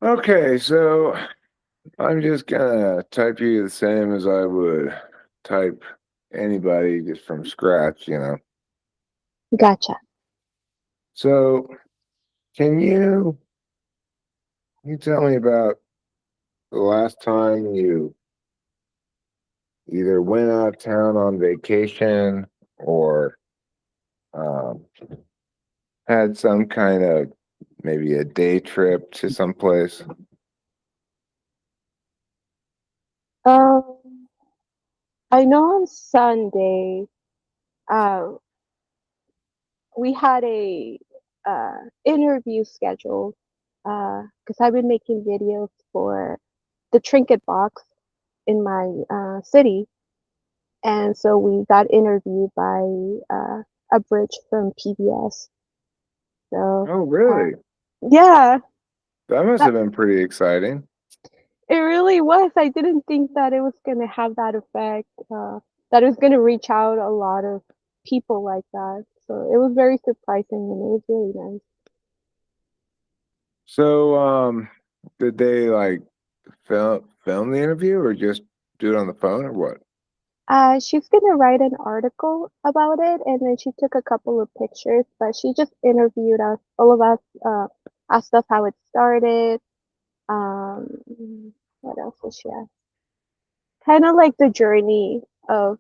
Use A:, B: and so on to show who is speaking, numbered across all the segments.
A: Okay, so I'm just gonna type you the same as I would type anybody just from scratch.
B: Gotcha.
A: So can you tell me about the last time you either went out of town on vacation or um, had some kind of maybe a day trip to someplace?
B: Um, I know on Sunday, uh, we had a interview scheduled because I've been making videos for the trinket box in my city, and so we got interviewed by uh, a bridge from PBS. So
A: Oh,
B: uh,
A: really?
B: yeah,
A: That must
B: that
A: have been pretty exciting.
B: it really was. I didn't think that it was gonna have that effect. That it was gonna reach out a lot of people like that. So it was very surprising and it was really nice.
A: So, did they like film the interview or just do it on the phone or what?
B: She's gonna write an article about it, and then she took a couple of pictures, but she just interviewed us, all of us, asked us how it started. What else did she ask? Kind of like the journey of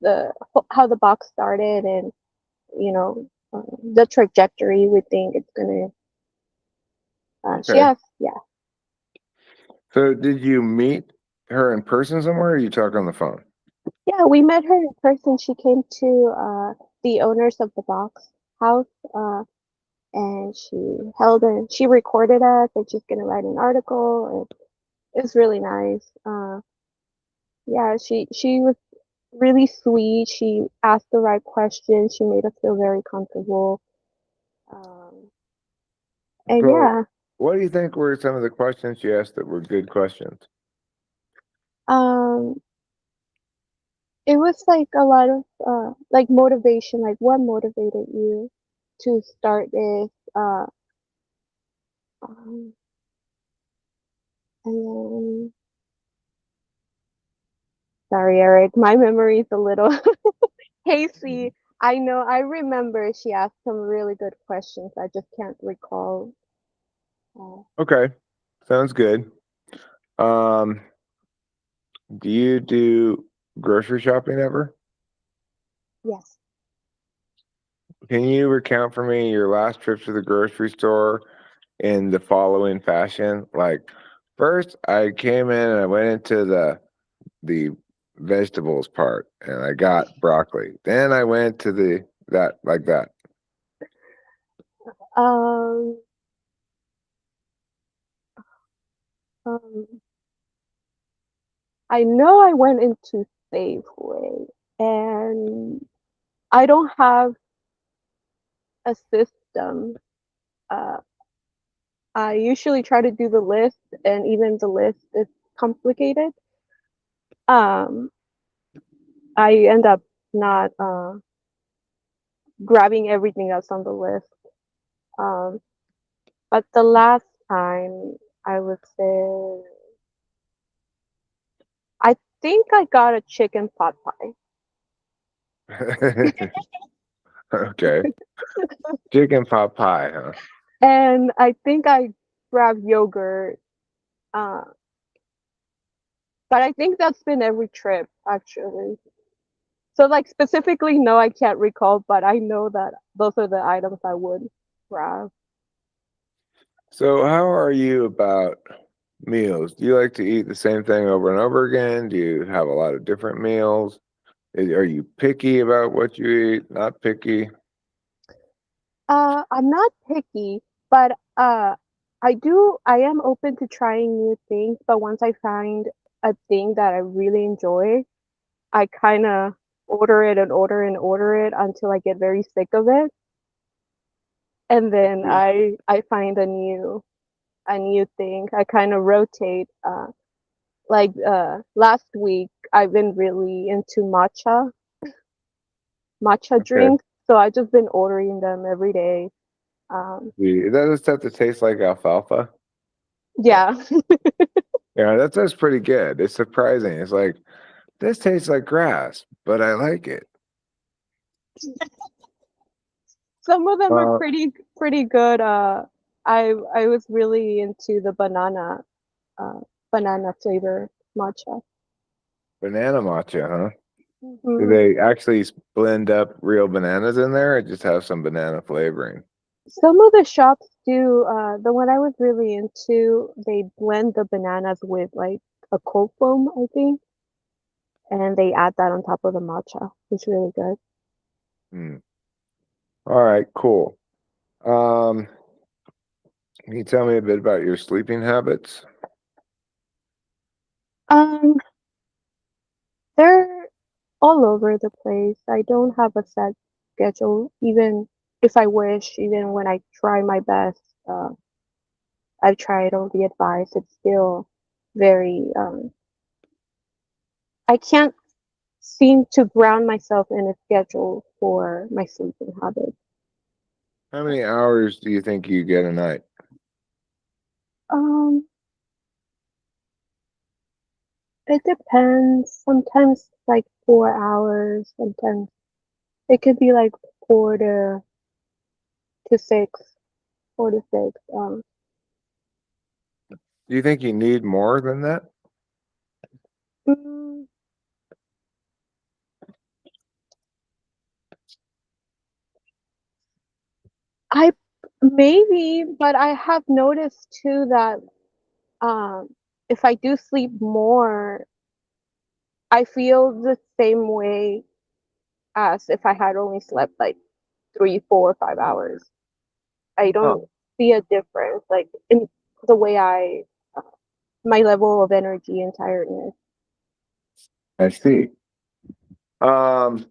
B: the how the box started, and the trajectory we think it's gonna. She
A: Okay.
B: asked, yeah,
A: So, did you meet her in person somewhere or you talk on the phone?
B: yeah, we met her in person. She came to the owners of the box house. And she recorded us and she's gonna write an article and it's really nice. Yeah, she was really sweet. She asked the right questions. She made us feel very comfortable. Um, and
A: So,
B: yeah,
A: what do you think were some of the questions she asked that were good questions?
B: um, it was like a lot of like motivation. Like what motivated you to start this? Um, and then, sorry, Eric, my memory is a little Casey, I know, I remember she asked some really good questions. I just can't recall. Uh,
A: Okay, sounds good. Um, do you do grocery shopping ever?
B: yes.
A: Can you recount for me your last trip to the grocery store in the following fashion? Like, first, I came in and I went into the vegetables part and I got broccoli. Then I went to the that like that.
B: Um, um, I know I went into Safeway and I don't have a system. Uh, I usually try to do the list, and even the list is complicated. Um, I end up not grabbing everything that's on the list. Um, but the last time I would say I think I got a chicken pot pie.
A: Okay. Chicken pot pie, huh?
B: And I think I grabbed yogurt. Uh, but I think that's been every trip actually. So like specifically, no, I can't recall, but I know that those are the items I would grab.
A: So how are you about meals? Do you like to eat the same thing over and over again? Do you have a lot of different meals? Are you picky about what you eat? Not picky?
B: I'm not picky, but I am open to trying new things, but once I find a thing that I really enjoy, I kind of order it and order and order it until I get very sick of it, and then I find a new thing. I kind of rotate. Like last week, I've been really into matcha
A: Okay.
B: drinks, so I just been ordering them every day. Um,
A: Does this have to taste like alfalfa?
B: Yeah.
A: Yeah, that's pretty good. It's surprising. It's like this tastes like grass, but I like it.
B: Some of them are
A: Uh,
B: pretty good. I was really into the uh banana flavor matcha.
A: banana matcha, huh? Do
B: Hmm.
A: they actually blend up real bananas in there, or just have some banana flavoring?
B: Some of the shops do. The one I was really into, they blend the bananas with like a cold foam, I think, and they add that on top of the matcha. It's really good.
A: Hmm. All right, cool. Um, can you tell me a bit about your sleeping habits?
B: Um, they're all over the place. I don't have a set schedule, even if I wish, even when I try my best. I've tried all the advice. It's still very, I can't seem to ground myself in a schedule for my sleeping habits.
A: How many hours do you think you get a night?
B: Um, it depends. Sometimes like 4 hours. Sometimes it could be like four to six, 4 to 6.
A: Do you think you need more than that?
B: Mm, I maybe, but I have noticed too that um, if I do sleep more, I feel the same way as if I had only slept like 3, 4, 5 hours. I
A: Oh,
B: don't see a difference, like in the way uh, my level of energy and tiredness.
A: I see. Um,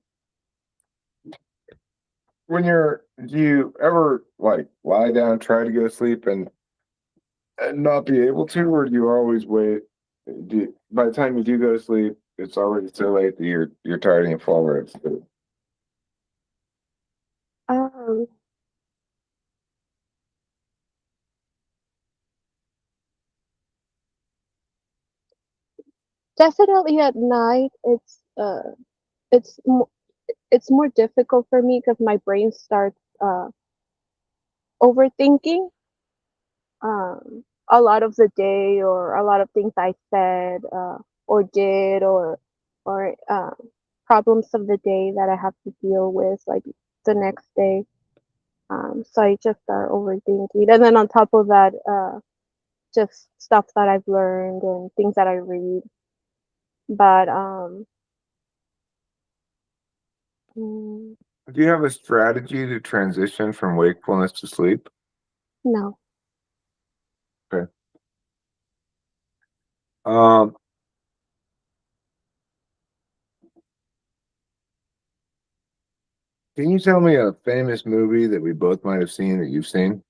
A: do you ever like lie down, try to go to sleep, and not be able to, or do you always wait? By the time you do go to sleep, it's already so late that you're tired and you fall right asleep.
B: Um, Definitely at night, it's mo- it's more difficult for me because my brain starts overthinking a lot of the day or a lot of things I said or did or problems of the day that I have to deal with like the next day. So I just start overthinking, and then on top of that, just stuff that I've learned and things that I read. But mm,
A: Do you have a strategy to transition from wakefulness to sleep?
B: no.
A: Okay. Um, can you tell me a famous movie that we both might have seen that you've seen?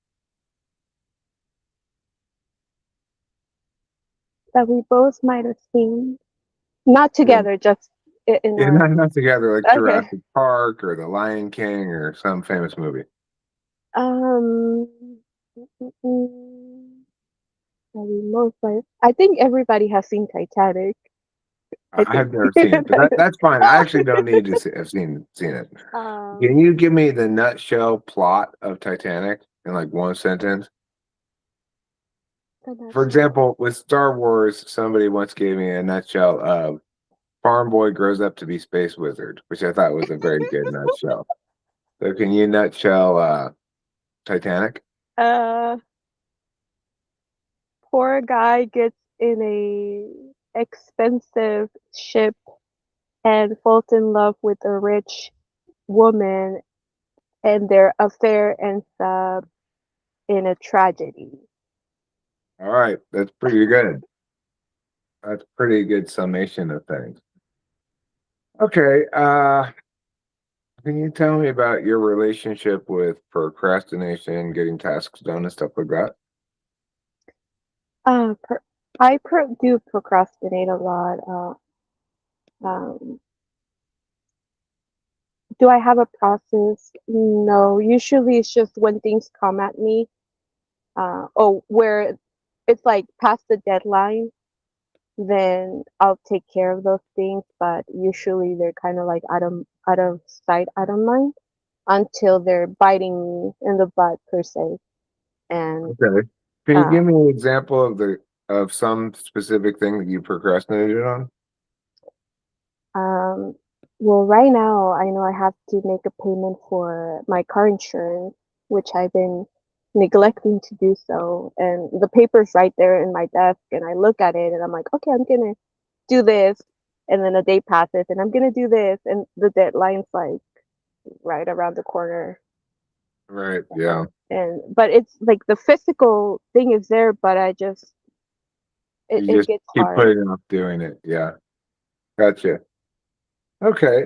B: That we both might have seen, not
A: Yeah,
B: together, just in
A: yeah,
B: our.
A: not together, like
B: Okay.
A: Jurassic Park or The Lion King or some famous movie.
B: Um, mm, mm, that we most like. I think everybody has seen Titanic. I think.
A: I've never seen it, but that's fine. I actually don't need to have seen it. Can
B: um,
A: you give me the nutshell plot of Titanic in like one sentence?
B: the
A: For
B: nutshell.
A: example, with Star Wars, somebody once gave me a nutshell of farm boy grows up to be space wizard, which I thought was a very good nutshell. So can you nutshell Titanic?
B: Uh, Poor guy gets in a expensive ship and falls in love with a rich woman, and their affair ends up in a tragedy.
A: All right, that's pretty good. That's pretty good summation of things. Okay, can you tell me about your relationship with procrastination, getting tasks done, and stuff like that?
B: Uh, pro- do procrastinate a lot. Um, do I have a process? No. Usually it's just when things come at me, or where it's like past the deadline, then I'll take care of those things. But usually they're kind of like out of sight, out of mind until they're biting me in the butt per se. And
A: Okay. Can you
B: uh,
A: give me an example of some specific thing that you procrastinated on?
B: um, well, right now I know I have to make a payment for my car insurance, which I've been neglecting to do so. And the paper's right there in my desk, and I look at it and I'm like, okay, I'm gonna do this. And then a day passes and I'm gonna do this, and the deadline's like right around the corner.
A: Right. Yeah.
B: And but it's like the physical thing is there, but I just it,
A: You
B: it
A: just
B: gets
A: keep
B: hard.
A: putting off doing it. Yeah. Gotcha. Okay.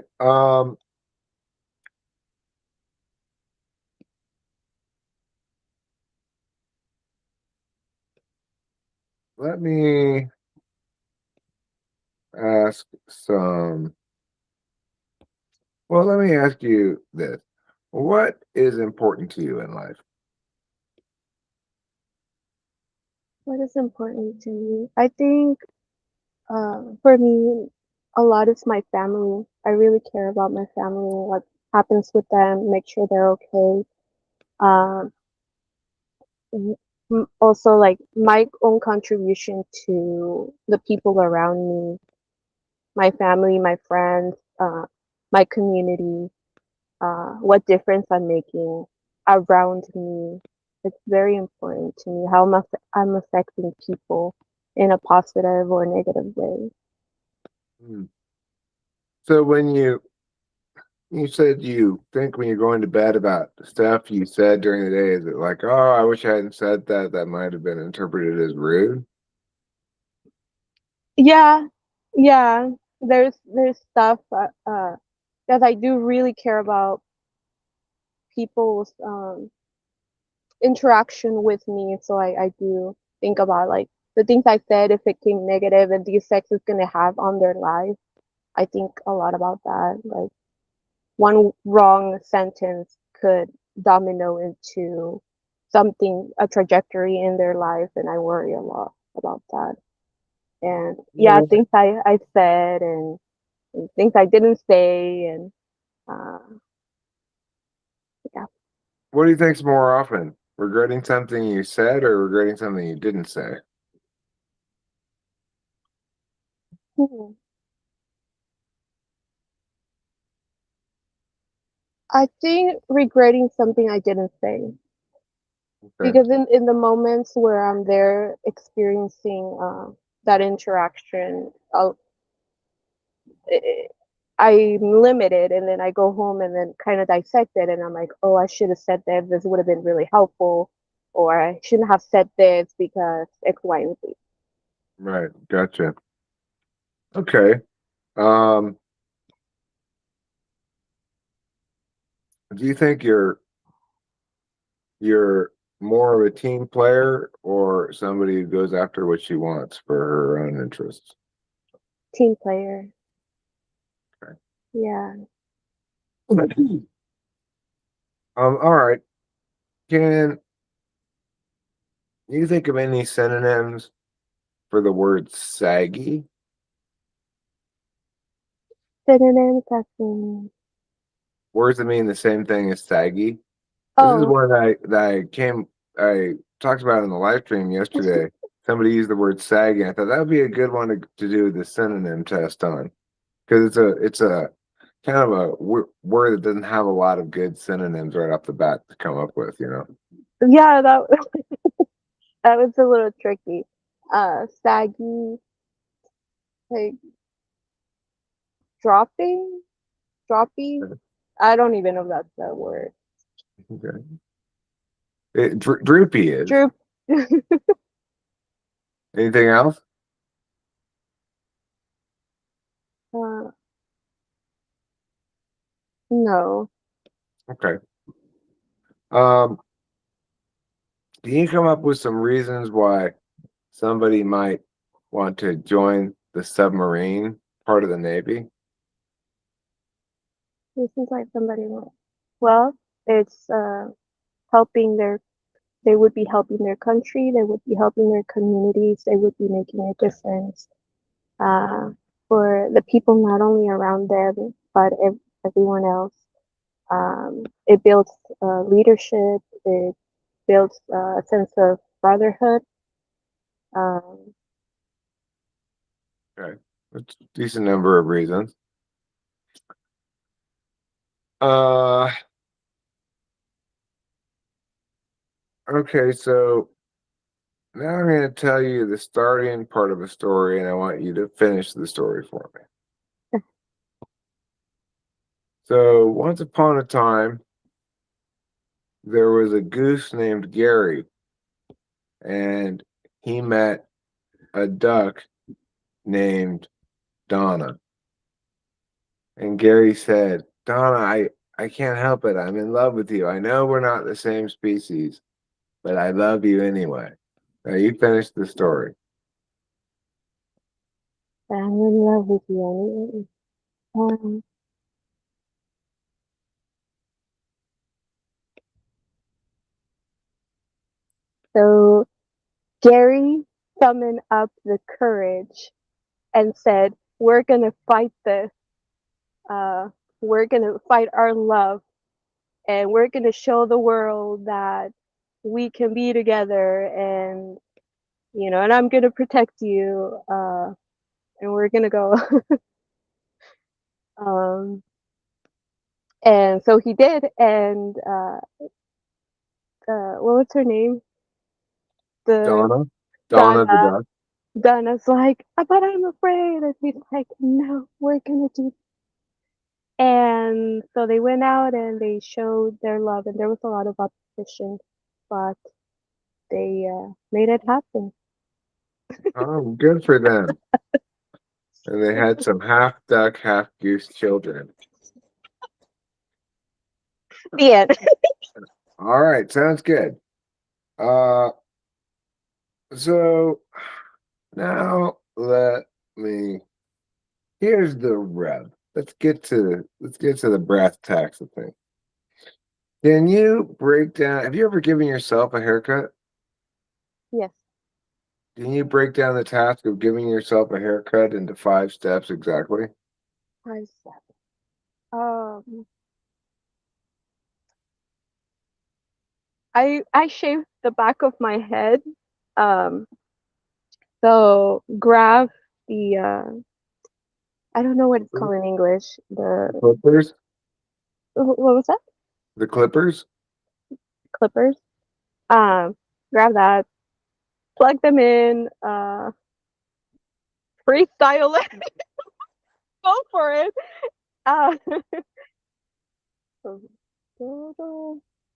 A: Let me ask some. Well, let me ask you this. What is important to you in life?
B: What is important to me? I think for me, a lot is my family. I really care about my family, what happens with them, make sure they're okay. Um, Also, like my own contribution to the people around me, my family, my friends, my community, what difference I'm making around me. It's very important to me how I'm affecting people in a positive or negative way.
A: Hmm. So when you said you think when you're going to bed about the stuff you said during the day, is it like, oh, I wish I hadn't said that. That might have been interpreted as rude.
B: Yeah, yeah. There's stuff that I do really care about people's interaction with me. So I do think about like the things I said, if it came negative and the effects it's gonna have on their life. I think a lot about that. Like one wrong sentence could domino into something, a trajectory in their life, and I worry a lot about that. And yeah,
A: Well,
B: things I said and things I didn't say, and uh, yeah.
A: what do you think's more often? Regretting something you said or regretting something you didn't say?
B: Hmm. I think regretting something I didn't say,
A: Okay.
B: because in the moments where I'm there experiencing that interaction, I- I'm limited, and then I go home and then kind of dissect it, and I'm like, oh, I should have said that. This would have been really helpful, or I shouldn't have said this because X, Y, and Z.
A: Right. Gotcha. Okay. Um, do you think you're more of a team player or somebody who goes after what she wants for her own interests?
B: Team player,
A: Okay.
B: yeah.
A: All right. Can you think of any synonyms for the word saggy?
B: Synonyms as in,
A: Words that mean the same thing as saggy. This is
B: oh,
A: one I talked about in the live stream yesterday. Somebody used the word saggy. I thought that would be a good one to do the synonym test on because it's a kind of a word that doesn't have a lot of good synonyms right off the bat to come up with.
B: yeah, that was a little tricky. Saggy, like dropping, droppy. I don't even know if that's the word.
A: Okay. Droopy is.
B: Droop.
A: Anything else?
B: uh, no.
A: Okay. Um, can you come up with some reasons why somebody might want to join the submarine part of the Navy?
B: This is like somebody. Well, it's helping their they would be helping their country, they would be helping their communities, they would be making a difference uh, for the people not only around them but everyone else. It builds leadership. It builds a sense of brotherhood. Um,
A: Okay. That's a decent number of reasons. Uh, okay, so now I'm going to tell you the starting part of a story, and I want you to finish the story for me. So, once upon a time, there was a goose named Gary, and he met a duck named Donna. And Gary said, Donna, I can't help it. I'm in love with you. I know we're not the same species, but I love you anyway. Now you finish the story.
B: I'm in love with you. Um, so Gary summoned up the courage and said, "We're gonna fight this. Uh, we're gonna fight our love, and we're gonna show the world that we can be together, and and I'm gonna protect you. And we're gonna go." um, and so he did, and what was her name? The
A: Donna? Donna the
B: Donna.
A: duck.
B: Donna's like, but I'm afraid. And he's like, no, we're gonna do. And so they went out and they showed their love, and there was a lot of opposition, but they made it happen.
A: Oh, good for them. And they had some half duck, half goose children.
B: The end.
A: All right, sounds good. Uh so now let me here's the rub. Let's get to the brass tacks of things. Can you break down have you ever given yourself a haircut?
B: Yes.
A: Can you break down the task of giving yourself a haircut into 5 steps exactly?
B: 5 steps. Um, I shaved the back of my head. Um, so grab the I don't know what it's called in English.
A: The clippers?
B: What was that?
A: The clippers?
B: Clippers. Um, grab that, plug them in, freestyle it, go for it. Uh,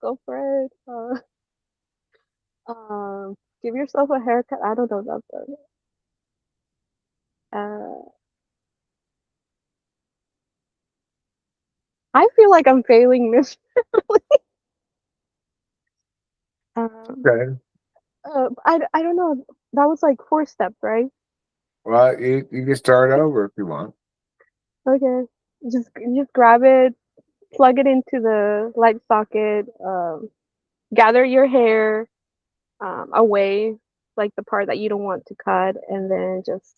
B: go for it. Give yourself a haircut. I don't know that. I feel like I'm failing this. Um,
A: Okay.
B: I don't know. That was like 4 steps, right?
A: Well, you can start over if you want.
B: Okay. Just grab it, plug it into the light socket, gather your hair away, like the part that you don't want to cut, and then just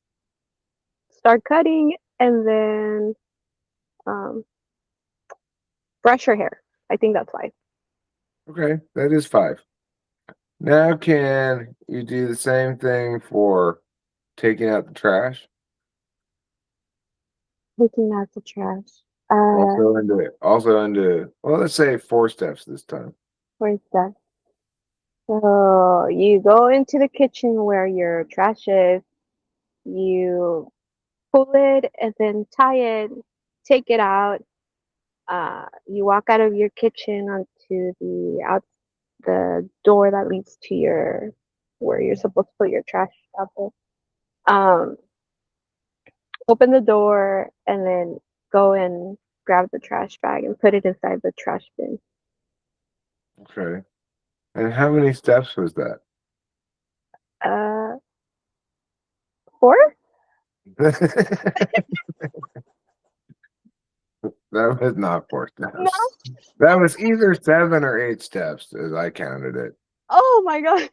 B: start cutting, and then um, brush your hair. I think that's fine.
A: Okay, that is 5. Now can you do the same thing for taking out the trash?
B: Taking out the trash.
A: Also into well, let's say 4 steps this time.
B: Where's that? So you go into the kitchen where your trash is. You pull it and then tie it. Take it out. You walk out of your kitchen onto the door that leads to your where you're supposed to put your trash out there. Um, Open the door and then go and grab the trash bag and put it inside the trash bin.
A: Okay. And how many steps was that?
B: Uh, 4?
A: That was not 4
B: No.
A: steps. That was either 7 or 8 steps as I counted it.
B: Oh my gosh.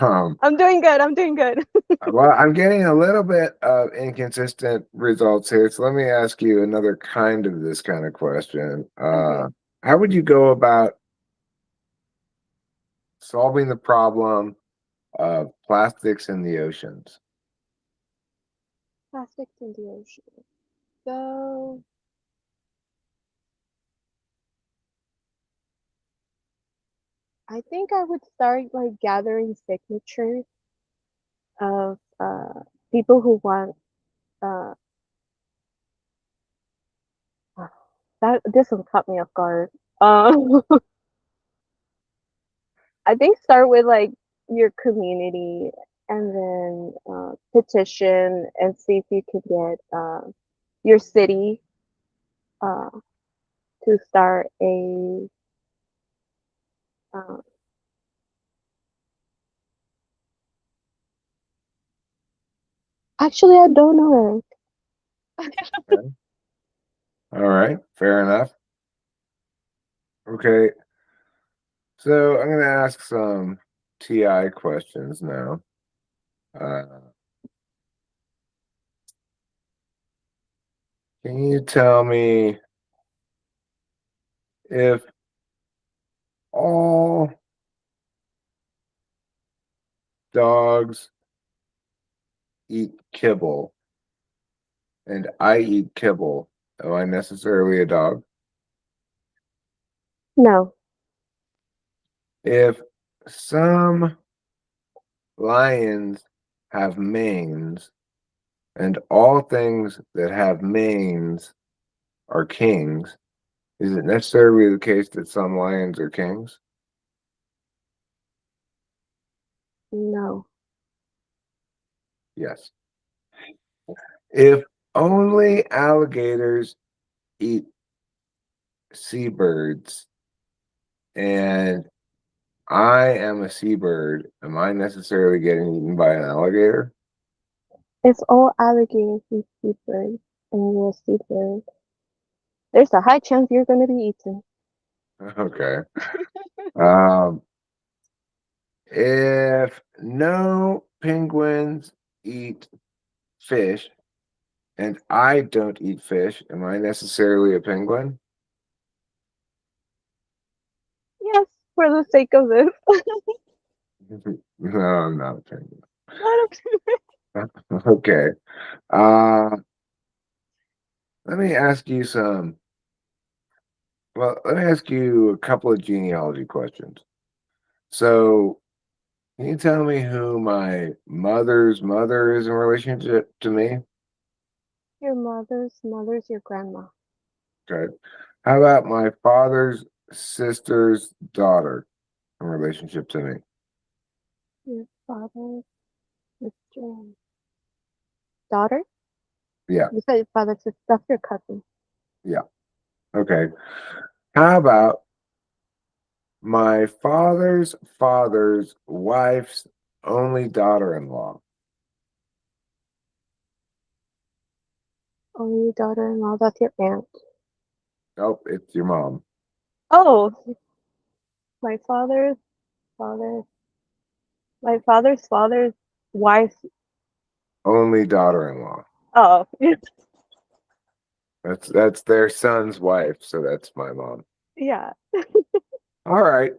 A: Um,
B: I'm doing good. I'm doing good.
A: well, I'm getting a little bit of inconsistent results here, so let me ask you another kind of this kind of question.
B: Okay.
A: How would you go about solving the problem of plastics in the oceans?
B: Plastics in the ocean. So I think I would start like gathering signatures of people who want uh that this one caught me off guard. Um I think start with like your community and then petition and see if you can get your city uh, to start a. Uh, actually, I don't know.
A: Okay. All right, fair enough. Okay, so I'm going to ask some TI questions now. Uh, can you tell me if all dogs eat kibble and I eat kibble, am I necessarily a dog?
B: No,
A: If some lions have manes and all things that have manes are kings, is it necessarily the case that some lions are kings?
B: no.
A: Yes. If only alligators eat seabirds and I am a seabird, am I necessarily getting eaten by an alligator?
B: It's all alligators and seabirds, and you're a seabird. There's a high chance you're going to be eaten.
A: Okay. Um, if no penguins eat fish and I don't eat fish, am I necessarily a penguin?
B: Yes, for the sake of this.
A: No, I'm not a penguin.
B: Not
A: Okay. Uh, let me ask you let me ask you a couple of genealogy questions. So, can you tell me who my mother's mother is in relationship to me?
B: your mother's your grandma.
A: Okay. How about my father's sister's daughter in relationship to me?
B: Your father's sister. Daughter?
A: Yeah,
B: You said your father's sister. That's your cousin.
A: yeah. Okay. How about my father's father's wife's only daughter-in-law?
B: Only daughter-in-law. That's your aunt.
A: Nope, it's your mom.
B: Oh, my father, my father's wife.
A: Only daughter-in-law.
B: Oh,
A: That's their son's wife, so that's my mom.
B: yeah.
A: All right.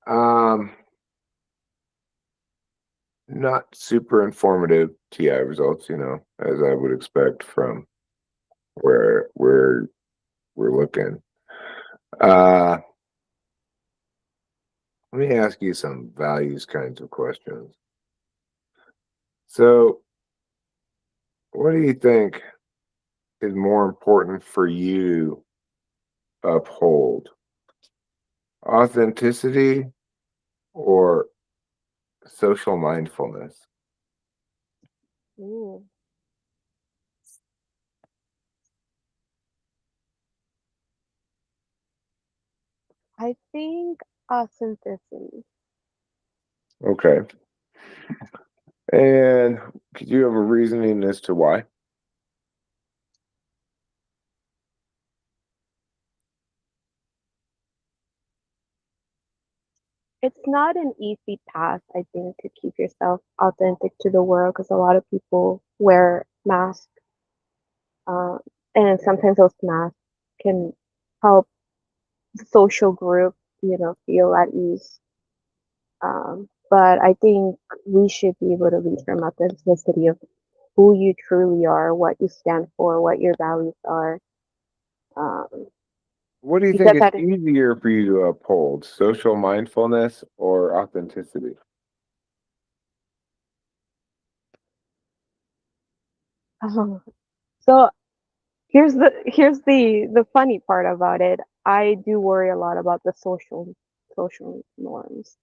A: Um, not super informative TI results, as I would expect from where we're looking. Uh, let me ask you some values kinds of questions. So, what do you think is more important for you to uphold? Authenticity or social mindfulness?
B: Ooh. I think authenticity.
A: Okay. And could you have a reasoning as to why?
B: it's not an easy path, I think, to keep yourself authentic to the world because a lot of people wear masks, uh, and sometimes those masks can help the social group, feel at ease. But I think we should be able to lead from authenticity of who you truly are, what you stand for, what your values are. Um,
A: What do you think
B: because
A: is
B: that is,
A: easier for you to uphold, social mindfulness or authenticity?
B: so here's the funny part about it. I do worry a lot about the social norms,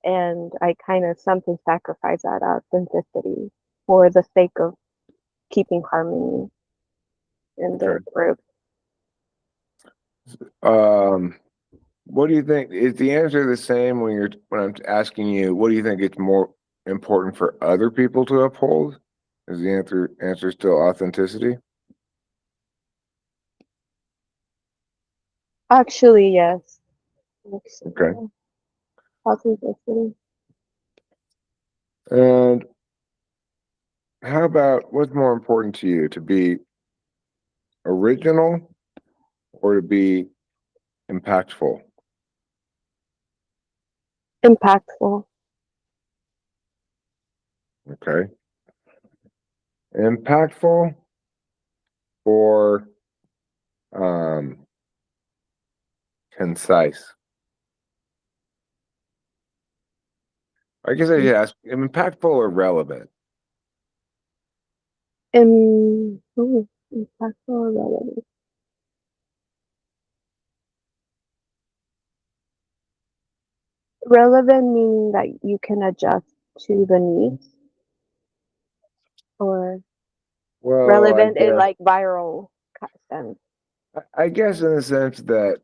B: and I kind of sometimes sacrifice that authenticity for the sake of keeping harmony in
A: Okay.
B: the group.
A: Um, what do you think? Is the answer the same when I'm asking you? What do you think it's more important for other people to uphold? Is the answer still authenticity?
B: Actually, yes.
A: Okay.
B: Actually, authenticity.
A: And how about what's more important to you, to be original or to be impactful?
B: Impactful.
A: Okay. Impactful or um, concise? I guess I should ask impactful or relevant?
B: Impactful or relevant. Relevant meaning that you can adjust to the needs, or
A: Well,
B: relevant in like viral sense.
A: I guess in the sense that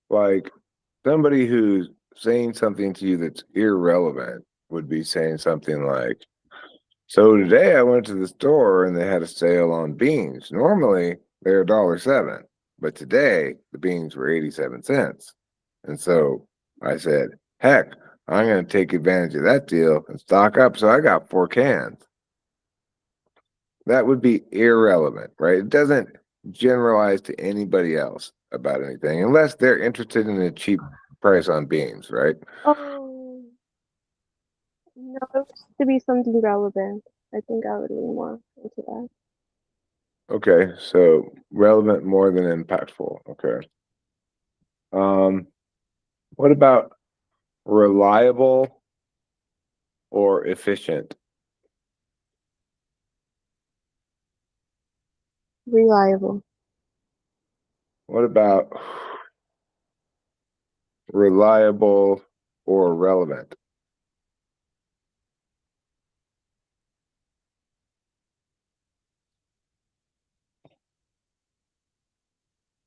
A: like somebody who's saying something to you that's irrelevant would be saying something like, so today I went to the store and they had a sale on beans. Normally they're $1.07, but today the beans were 87 cents. And so I said, heck, I'm going to take advantage of that deal and stock up. So I got 4 cans. That would be irrelevant, right? It doesn't generalize to anybody else about anything unless they're interested in a cheap price on beans, right?
B: Oh, no, it has to be something relevant. I think I would lean more into that.
A: Okay, so relevant more than impactful. Okay. Um, what about reliable or efficient?
B: Reliable.
A: What about reliable or relevant?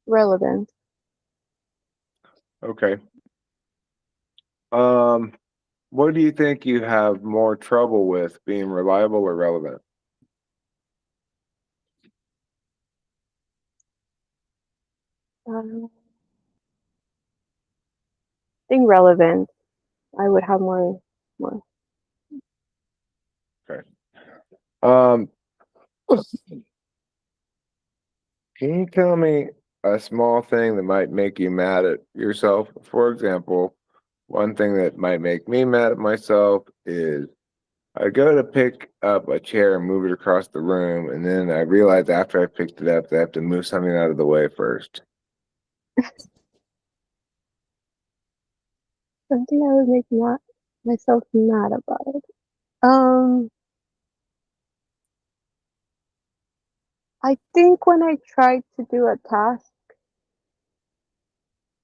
B: Relevant.
A: Okay. Um, what do you think you have more trouble with, being reliable or relevant?
B: I think relevant. I would have more.
A: Okay. Um, can you tell me a small thing that might make you mad at yourself? For example, one thing that might make me mad at myself is I go to pick up a chair and move it across the room, and then I realize after I picked it up, that I have to move something out of the way first.
B: Something I would make not myself mad about it. Um, I think when I try to do a task,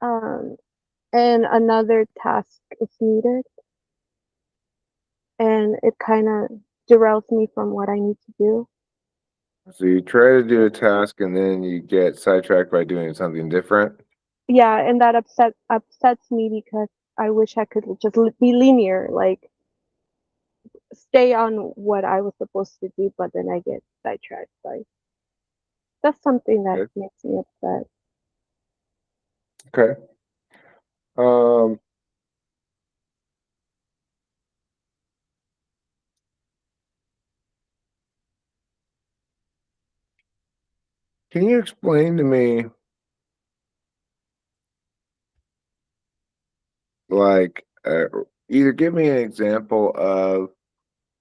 B: um, and another task is needed, and it kind of derails me from what I need to do.
A: So you try to do a task and then you get sidetracked by doing something different.
B: Yeah, and that upsets me because I wish I could just be linear, like stay on what I was supposed to do, but then I get sidetracked. Like that's something that
A: Okay.
B: makes me upset.
A: Okay. Um, Can you explain to me, like, either give me an example of,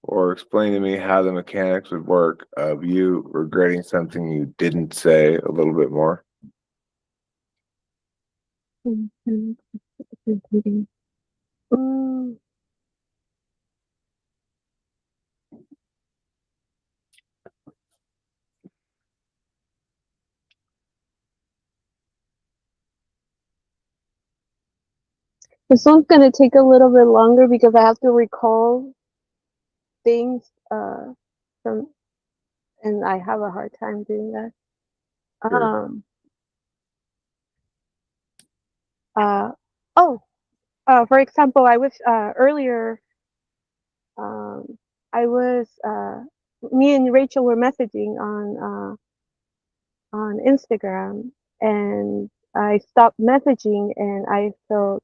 A: or explain to me how the mechanics would work of you regretting something you didn't say a little bit more?
B: Mm. This one's gonna take a little bit longer because I have to recall things from, and I have a hard time doing that.
A: Sure.
B: Um. Uh. Oh. For example, I was earlier. Um. I was Me and Rachel were messaging on Instagram, and I stopped messaging, and I felt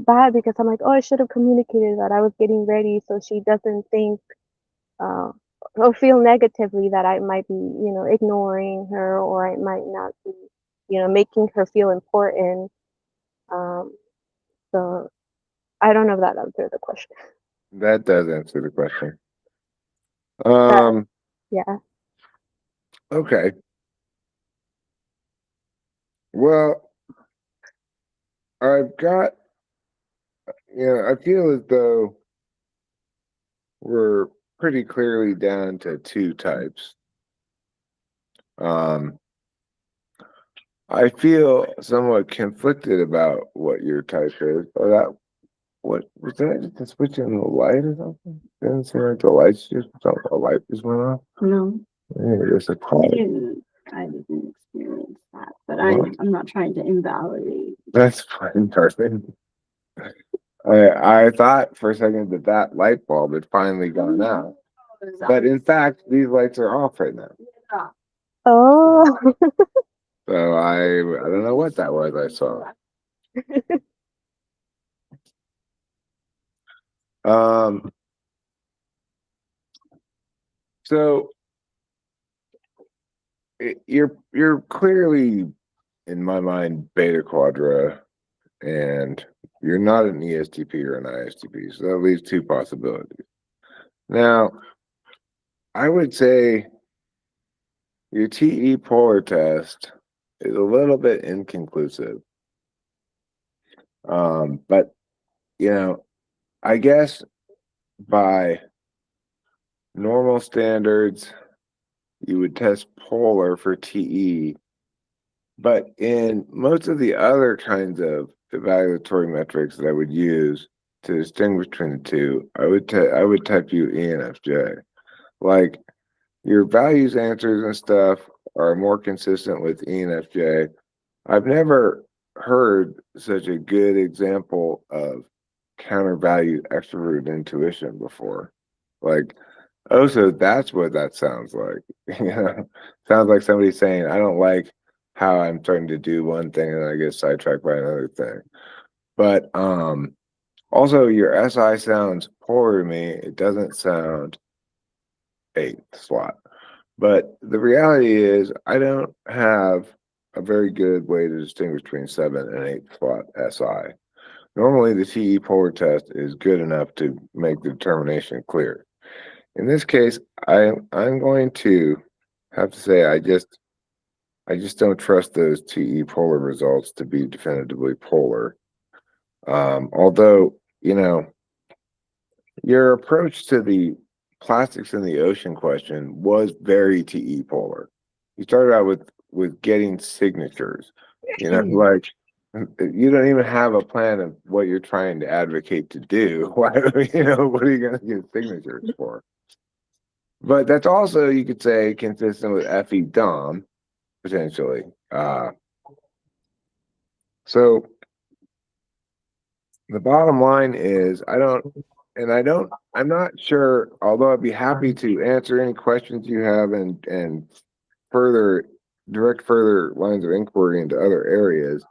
B: bad because I'm like, oh, I should have communicated that I was getting ready, so she doesn't think uh, or feel negatively that I might be, ignoring her, or I might not be, making her feel important. Um, so I don't know if that answered the question.
A: That does answer the question.
B: That,
A: Um,
B: yeah.
A: okay. Well, I've got, I feel as though we're pretty clearly down to two types. Um, I feel somewhat conflicted about what your type is. Or that, what was that? Just a switch in the light or something? Didn't seem like the lights just a light just went off.
C: No,
A: Yeah, there's a
C: I
A: cloud.
C: didn't experience that, but I'm not trying to invalidate.
A: That's fine, Darwin. I thought for a second that that light bulb had finally gone out, but in fact, these lights are off right now.
B: Oh.
A: So I don't know what that was I saw. Um, so you're clearly, in my mind, beta quadra, and you're not an ESTP or an ISTP, so that leaves two possibilities. Now, I would say your TE polar test is a little bit inconclusive. But I guess by normal standards, you would test polar for TE. But in most of the other kinds of evaluatory metrics that I would use to distinguish between the two, I would type you ENFJ. Like your values answers and stuff are more consistent with ENFJ. I've never heard such a good example of counter value extrovert intuition before. Like, oh, so that's what that sounds like. Sounds like somebody saying, I don't like how I'm starting to do one thing and then I get sidetracked by another thing. But also your SI sounds poor to me. It doesn't sound eighth slot. But the reality is I don't have a very good way to distinguish between 7 and 8 slot SI. Normally the TE polar test is good enough to make the determination clear. In this case, I'm going to have to say I just don't trust those TE polar results to be definitively polar. Although, your approach to the plastics in the ocean question was very TE polar. You started out with getting signatures, like you don't even have a plan of what you're trying to advocate to do. Why, what are you going to get signatures for? But that's also, you could say, consistent with FE Dom, potentially. So the bottom line is I'm not sure, although I'd be happy to answer any questions you have and further direct further lines of inquiry into other areas.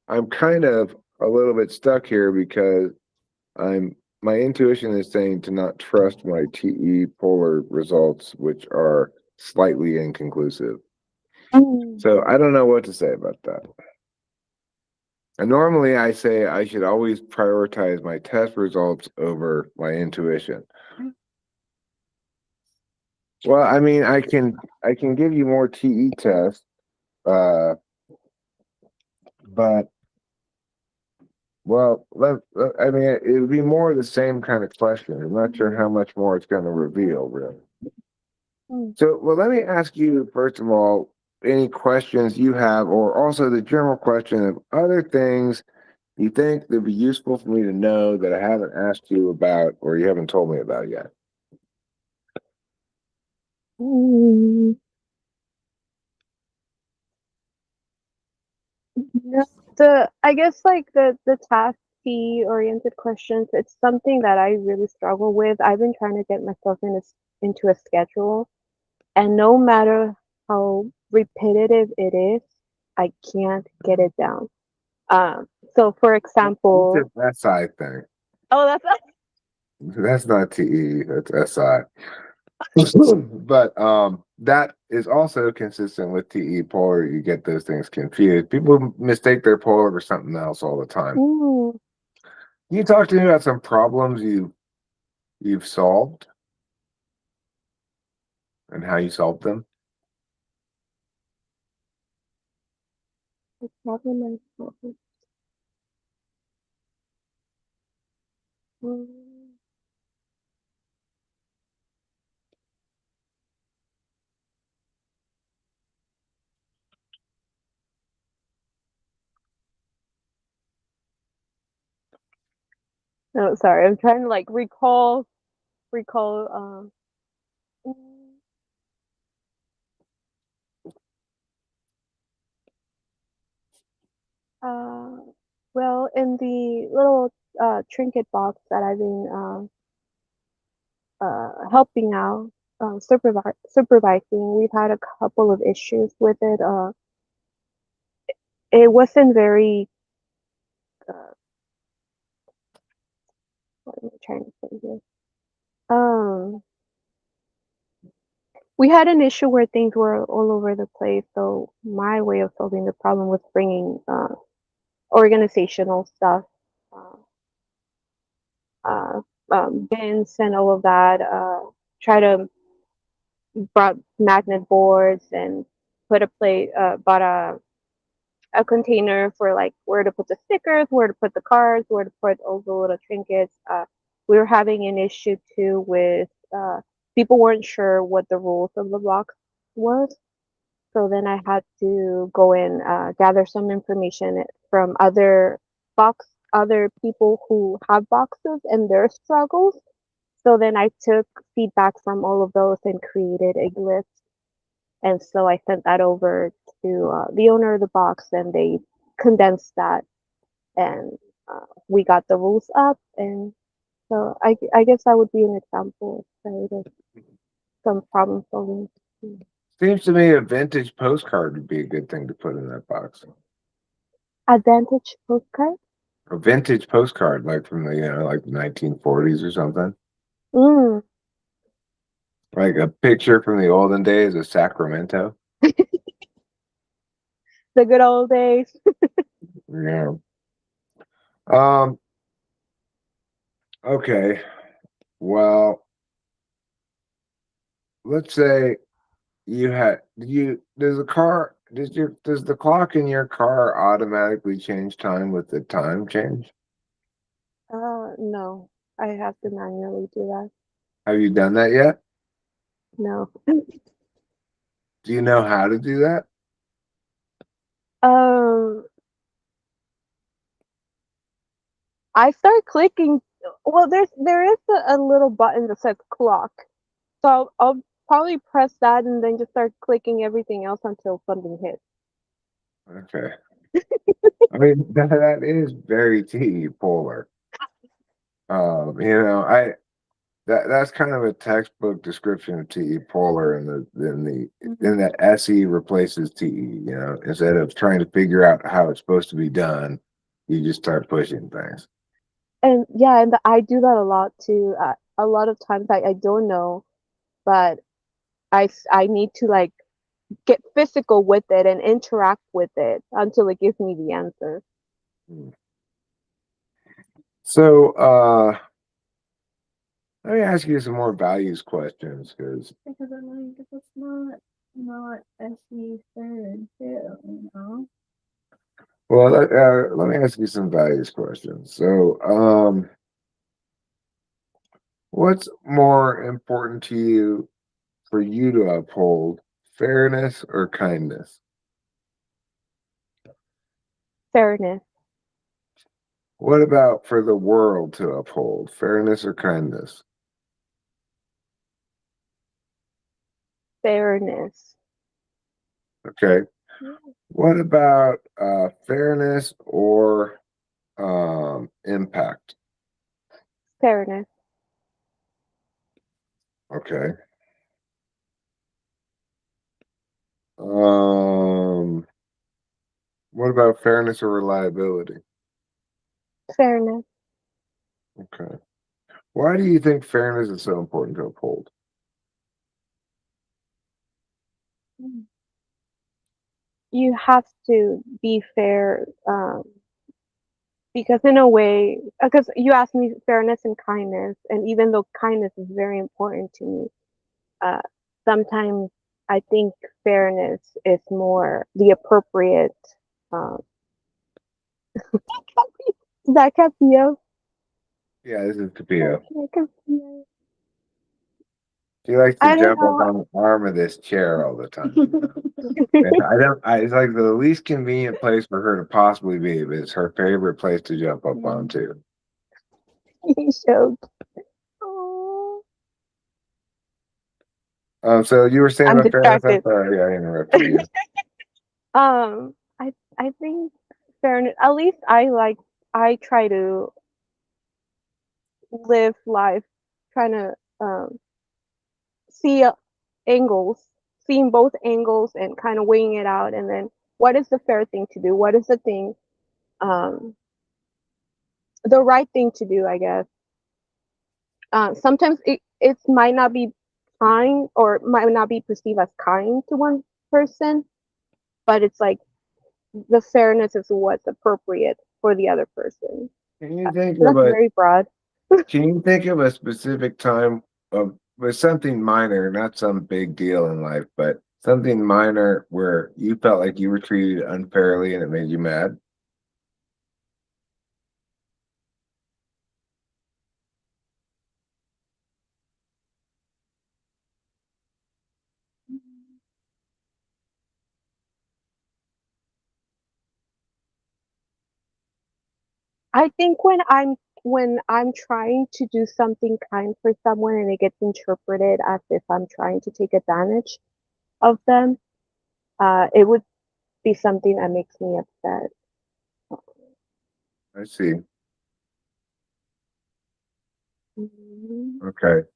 A: I'm kind of a little bit stuck here because my intuition is saying to not trust my TE polar results, which are slightly inconclusive.
B: Mm.
A: So I don't know what to say about that. And normally I say I should always prioritize my test results over my intuition. Well, I mean, I can give you more TE tests, but well, I mean, it would be more the same kind of question. I'm not sure how much more it's going to reveal, really.
B: Mm.
A: So, well, let me ask you first of all any questions you have, or also the general question of other things you think that'd be useful for me to know that I haven't asked you about or you haven't told me about yet.
B: Mm. No, I guess like the task key oriented questions, it's something that I really struggle with. I've been trying to get myself into a schedule, and no matter how repetitive it is, I can't get it down. So for example,
A: It's an SI thing.
B: oh, that's
A: That's not TE, that's SI. But that is also consistent with TE polar. You get those things confused. People mistake their polar for something else all the time.
B: mm,
A: Can you talk to me about some problems you've solved and how you solved them?
B: the problem is solving. Mm, no, sorry, I'm trying to like recall. Mm, Uh, well, in the little trinket box that I've been helping out, supervising, we've had a couple of issues with it. It wasn't very, uh, what am I trying to say here? Um, we had an issue where things were all over the place. So my way of solving the problem was bringing organizational stuff, uh, uh, bins and all of that. Try to brought magnet boards and bought a container for like where to put the stickers, where to put the cards, where to put all the little trinkets. We were having an issue too with people weren't sure what the rules of the box was. So then I had to go and gather some information from other people who have boxes and their struggles. So then I took feedback from all of those and created a list, and so I sent that over to the owner of the box, and they condensed that, and we got the rules up. And so I guess that would be an example, right, of some problem solving.
A: Seems to me a vintage postcard would be a good thing to put in that box.
B: Advantage postcard?
A: A vintage postcard, like from the like the 1940s or something.
B: Mm,
A: Like a picture from the olden days of Sacramento.
B: the good old days.
A: Yeah. Um. Okay. Well, let's say you had does the clock in your car automatically change time with the time change?
B: No, I have to manually do that.
A: Have you done that yet?
B: No.
A: Do you know how to do that?
B: Um, I start clicking. Well, there is a little button that says clock. So I'll probably press that and then just start clicking everything else until something hits.
A: Okay. I mean that is very T polar. I that's kind of a textbook description of TE polar, and
B: Mhm.
A: that SE replaces TE. Instead of trying to figure out how it's supposed to be done, you just start pushing things.
B: And yeah, I do that a lot too. A lot of times I don't know, but I need to like get physical with it and interact with it until it gives me the answer.
A: So, let me ask you some more values questions because
C: I'm like, it's not SE third too, you know?
A: well, let me ask you some values questions. So, what's more important to you for you to uphold, fairness or kindness?
B: Fairness.
A: What about for the world to uphold, fairness or kindness?
B: Fairness.
A: Okay.
C: Yeah.
A: What about fairness or impact?
B: Fairness.
A: Okay. Um, what about fairness or reliability?
B: Fairness.
A: Okay. Why do you think fairness is so important to uphold?
B: You have to be fair, because in a way, because you asked me fairness and kindness, and even though kindness is very important to me, uh, sometimes I think fairness is more the appropriate. Um, that Capio.
A: Yeah, this is Capio.
B: Capio.
A: She likes to
B: I don't
A: jump up
B: know.
A: on the arm of this chair all the time. And I don't. It's like the least convenient place for her to possibly be, but it's her favorite place to jump up on too.
B: He showed. Oh,
A: So you were saying
B: I'm
A: about fairness? I'm
B: distracted.
A: sorry, I interrupted you.
B: I think fairness. At least I try to live life trying to see angles, seeing both angles and kind of weighing it out, and then what is the fair thing to do? What is the thing, um, the right thing to do? I guess. Sometimes it might not be kind or might not be perceived as kind to one person, but it's like the fairness is what's appropriate for the other person.
A: Can you think
B: So
A: of
B: that's
A: a
B: very broad.
A: Can you think of a specific time of with something minor, not some big deal in life, but something minor where you felt like you were treated unfairly and it made you mad?
B: I think when I'm trying to do something kind for someone and it gets interpreted as if I'm trying to take advantage of them, it would be something that makes me upset.
A: I see.
B: Mhm.
A: Okay.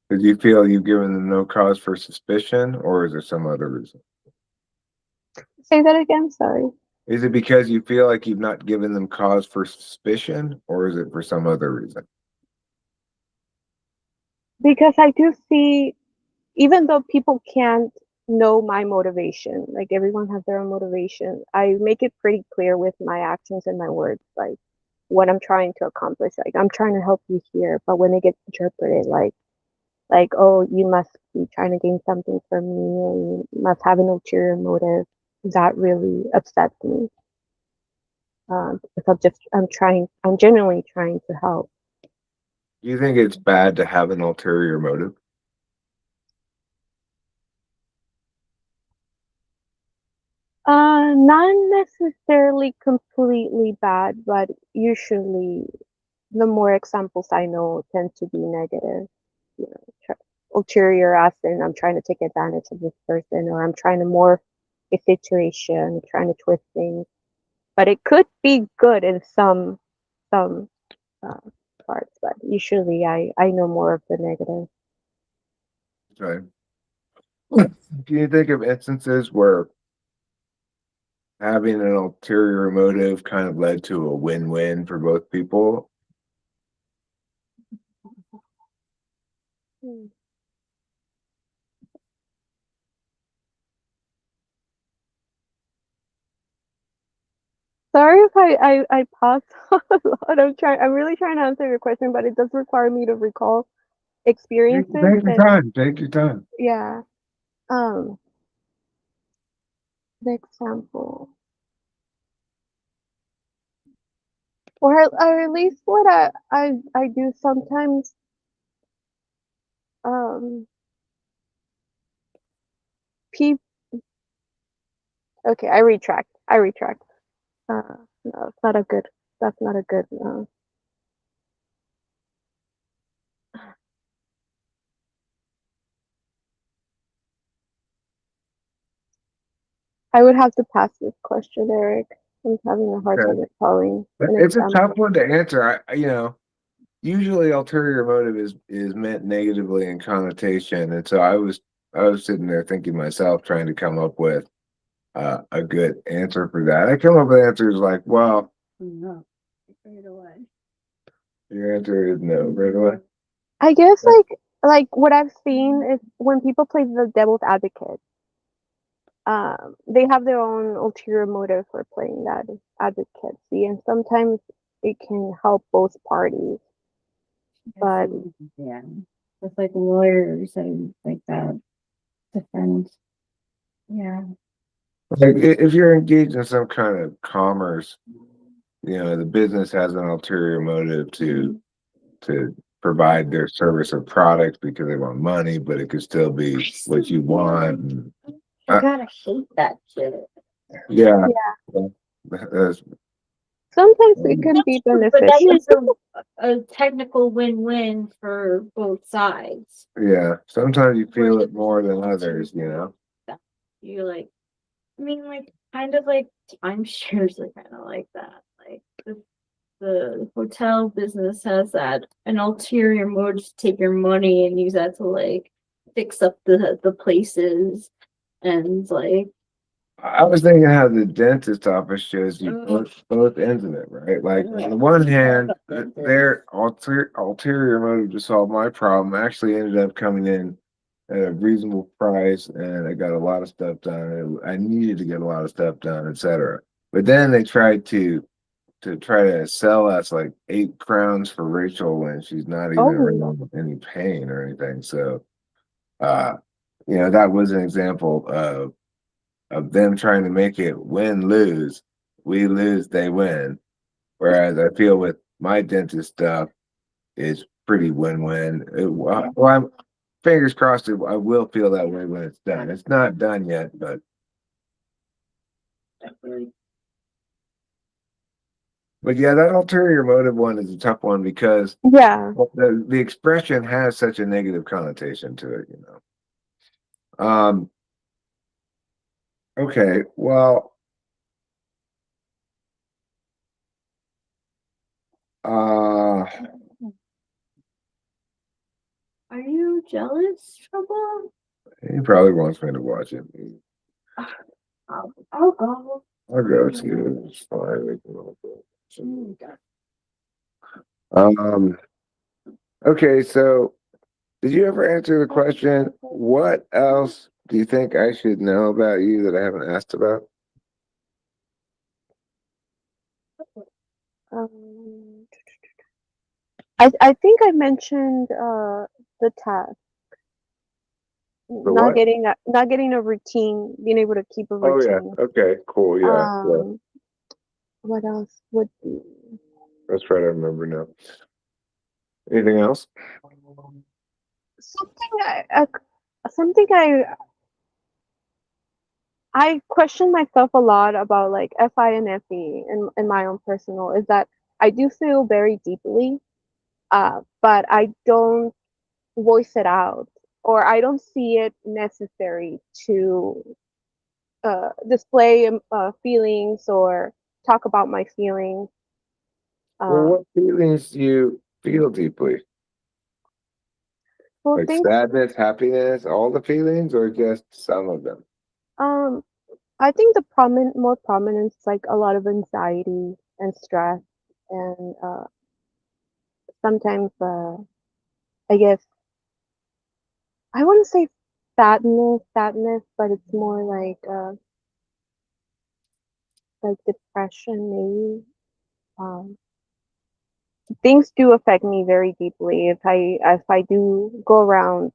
A: Did you feel you've given them no cause for suspicion, or is there some other reason?
B: Say that again, sorry.
A: Is it because you feel like you've not given them cause for suspicion, or is it for some other reason?
B: Because I do see, even though people can't know my motivation, like everyone has their own motivation, I make it pretty clear with my actions and my words, like what I'm trying to accomplish. Like I'm trying to help you here, but when it gets interpreted like, oh, you must be trying to gain something from me, or you must have an ulterior motive, that really upsets me. Because I'm genuinely trying to help.
A: Do you think it's bad to have an ulterior motive?
B: Not necessarily completely bad, but usually the more examples I know tend to be negative. You know, ulterior as in I'm trying to take advantage of this person, or I'm trying to morph a situation, trying to twist things. But it could be good in some uh, parts, but usually I know more of the negative.
A: Okay. Can you think of instances where having an ulterior motive kind of led to a win-win for both people?
B: Hmm. Sorry if I paused a lot. I'm really trying to answer your question, but it does require me to recall experiences
A: Take your
B: and
A: time. Take your time.
B: yeah. Um, the example, or at least what I do sometimes. Um, pe Okay, I retract. I retract. No, it's not a good. That's not a good. I would have to pass this question, Eric. I'm having a hard time
A: Okay.
B: recalling
A: But
B: an
A: it's a tough
B: example.
A: one to answer. Usually ulterior motive is meant negatively in connotation, and so I was sitting there thinking myself, trying to come up with a good answer for that. I come up with answers like, well,
C: No, right away.
A: your answer is no, right away.
B: I guess like what I've seen is when people play the devil's advocate, they have their own ulterior motive for playing that advocacy, and sometimes it can help both parties. But
C: Yeah, it's like lawyers and like that defend. Yeah.
A: Like if you're engaged in some kind of commerce, the business has an ulterior motive to provide their service or product because they want money, but it could still be what you want. And,
C: I gotta hate that shit.
A: yeah,
B: yeah,
A: that's,
B: sometimes it can be
C: But that
B: beneficial.
C: is a technical win-win for both sides.
A: yeah. Sometimes you
C: Where
A: feel
C: the
A: it more than others.
C: you're like, I mean, like kind of like timeshares are kind of like that. Like the hotel business has that an ulterior motive to take your money and use that to like fix up the places and like
A: I was thinking how the dentist office shows you both ends of it, right? Like on the one hand, their ulterior motive to solve my problem actually ended up coming in at a reasonable price, and I got a lot of stuff done. I needed to get a lot of stuff done, etc. But then they tried to try to sell us like 8 crowns for Rachel when she's not even
B: Oh,
A: in any pain or anything. So, uh, that was an example of them trying to make it win lose. We lose, they win. Whereas I feel with my dentist stuff, it's pretty win win. Well, I'm fingers crossed. I will feel that way when it's done. It's not done yet, but yeah, that ulterior motive one is a tough one because
B: yeah.
A: the expression has such a negative connotation to it. Okay, well, uh,
C: are you jealous, Trouble?
A: he probably wants me to watch it.
C: I'll go.
A: I'll go too. It's fine. We can all go.
C: Mm.
A: Um, okay, so did you ever answer the question, what else do you think I should know about you that I haven't asked about?
B: Um, I think I mentioned the task,
A: The what?
B: not getting a routine, being able to keep a
A: Oh yeah.
B: routine.
A: Okay, cool. Yeah, yeah.
B: Um, what else would be
A: Let's try to remember now. Anything else?
B: something something I question myself a lot about like FI and FE in my own personal is that I do feel very deeply, but I don't voice it out or I don't see it necessary to display feelings or talk about my feelings.
A: Well,
B: Uh,
A: what feelings do you feel deeply?
B: well,
A: Like
B: things.
A: sadness, happiness, all the feelings, or just some of them?
B: Um, I think the more prominent is like a lot of anxiety and stress, and sometimes I guess I wouldn't say sadness, but it's more like like depression, maybe. Um, Things do affect me very deeply. If I do go around,